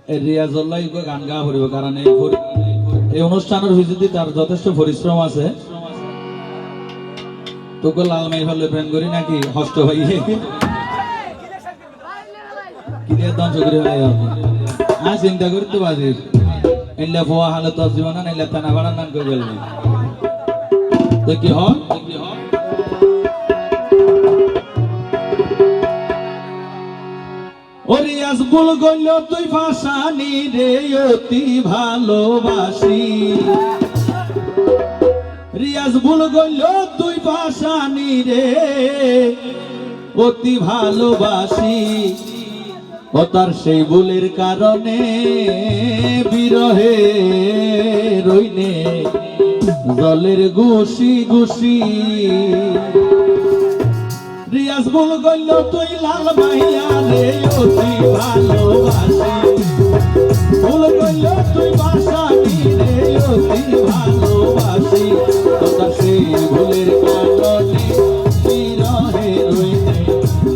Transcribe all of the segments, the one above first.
রিয়াজুল্লাহ গান গাওয়া পড়িব, কারণ এই অনুষ্ঠানের ভিজিতে তার যথেষ্ট পরিশ্রম আছে। তোকে লাল মাই ফেলে প্রেম করি নাকি হস্ত ভাইয়ে কি দিয়ে ধ্বংস করে ফেলাই চিন্তা করি তো বাজির এলা ভুয়া হালে তো জীবন না এলা থানা ভাড়া নান করে গেল তো কি হয়। রিয়াজ ভুল গইল তুই ভাসানি রে অতি ভালোবাসি, রিয়াজ ভুল গইল তুই ভাসানি রে অতি ভালোবাসি, ও তার সেই ভুলের কারণে বিরহে রইনে জলের গুশি গুশি। রিয়াজ ভুল গইল তুই লাল মাইয়া রে অতি ভালোবাসি, ভুল গইল তুই ভাসানি রে অতি ভালোবাসি, ও তার সেই ভুলের কারণে বিরহে রইনে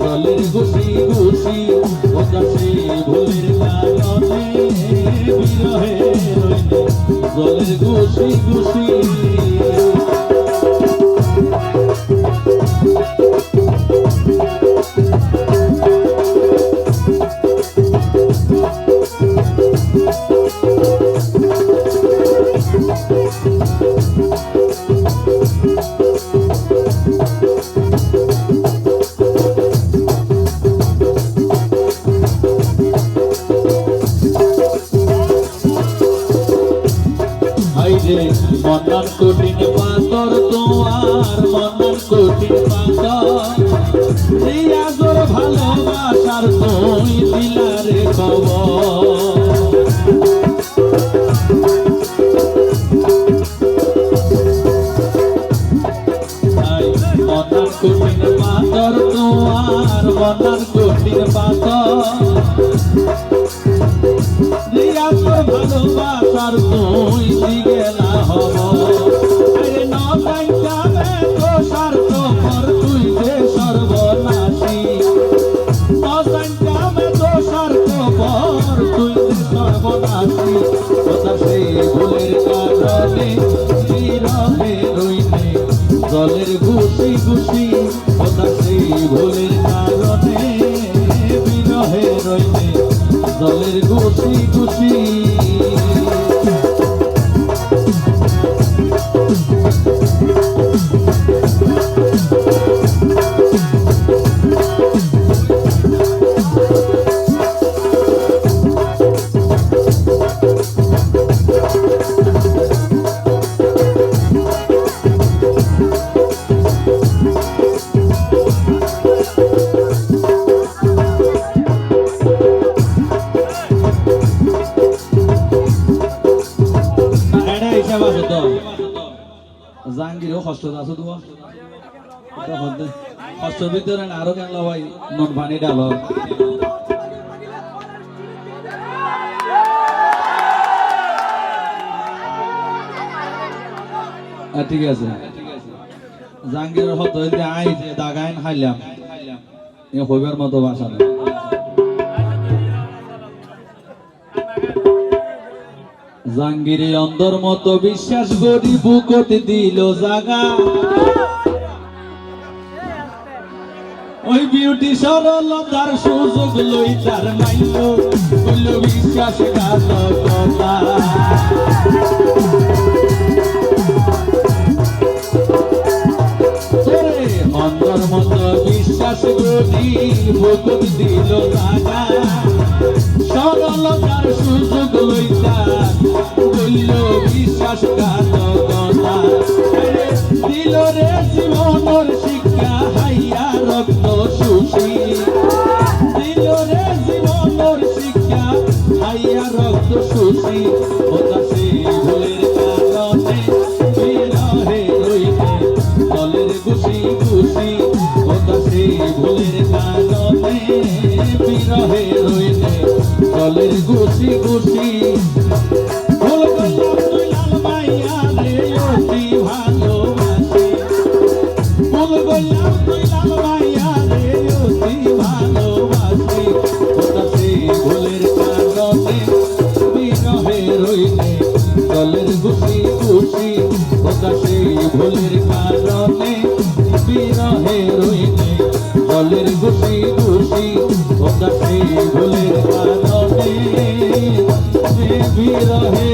জলের গুশি গুশি, ও তার সেই ভুলের কারণে বিরহে রইনে জলের গুশি গুশি। মনার কঠিন পাথর তোমার মনার কঠিন পাথর, রিয়াজুর ভালোবাসার তুই দিলারে খবর। মনার কঠিন পাথর তোমার মনার কঠিন পাথর, রিয়াজুর ভালোবাসার তুই দিগেলা হব। আরে নয় যাবে তো স্বার্থ পর তুই যে সর্বনাশী, নয় যাবে তো স্বার্থ পর তুই যে সর্বনাশী, কথা সেই ভুলের কারণে বিরহে রইনে জলের গুশি গুশি, কথা সেই ভুলের কারণে বিরহে রইনে জলের গুশি গুশি। জাহাঙ্গীরও কষ্ট আছে তোমার কষ্টের ভিতরে আরো কেন ভাই নুন পানি ডাল ঠিক আছে। জাহাঙ্গীরের হতো আই যে দাগাইন খাইলাম হইবার মতো বাসা না। জাহাঙ্গীরে অন্ধর মতো বিশ্বাস করি বুকত দিল জাগা, ওই বিউটি সরলতার সুযোগ লই তার মাইল হইল বিশ্বাসঘাতকতা। অন্ধর মতো বিশ্বাস করি বুকত দিল জাগা, সরলতার সুযোগ লই তার বলল বিশ্বাসঘাতকতা। দিল রে জীবনের শিক্ষা হাইয়া রক্ত শুষি, দিল রে জীবনের শিক্ষা হাইয়া রক্ত শুষি, ওটা সেই ভুলের কারণে বিরহে রইনে জলের গুশি গুশি, ওটা সেই ভুলের কারণে বিরহে রইনে জলের গুশি গুশি। ভুল করলাম তুই লাল মাইয়া রে অতি ভালোবাসি, ভুল করলাম তুই লাল মাইয়া রে অতি ভালোবাসি, ওটা সেই ভুলের কারণে ভুলের কারণে বিরহে রইলে জলের খুশি খুশি তোমরা সেই ভুলের কারণে বিরহে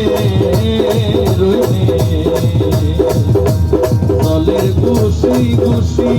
রইলে জলের খুশি খুশি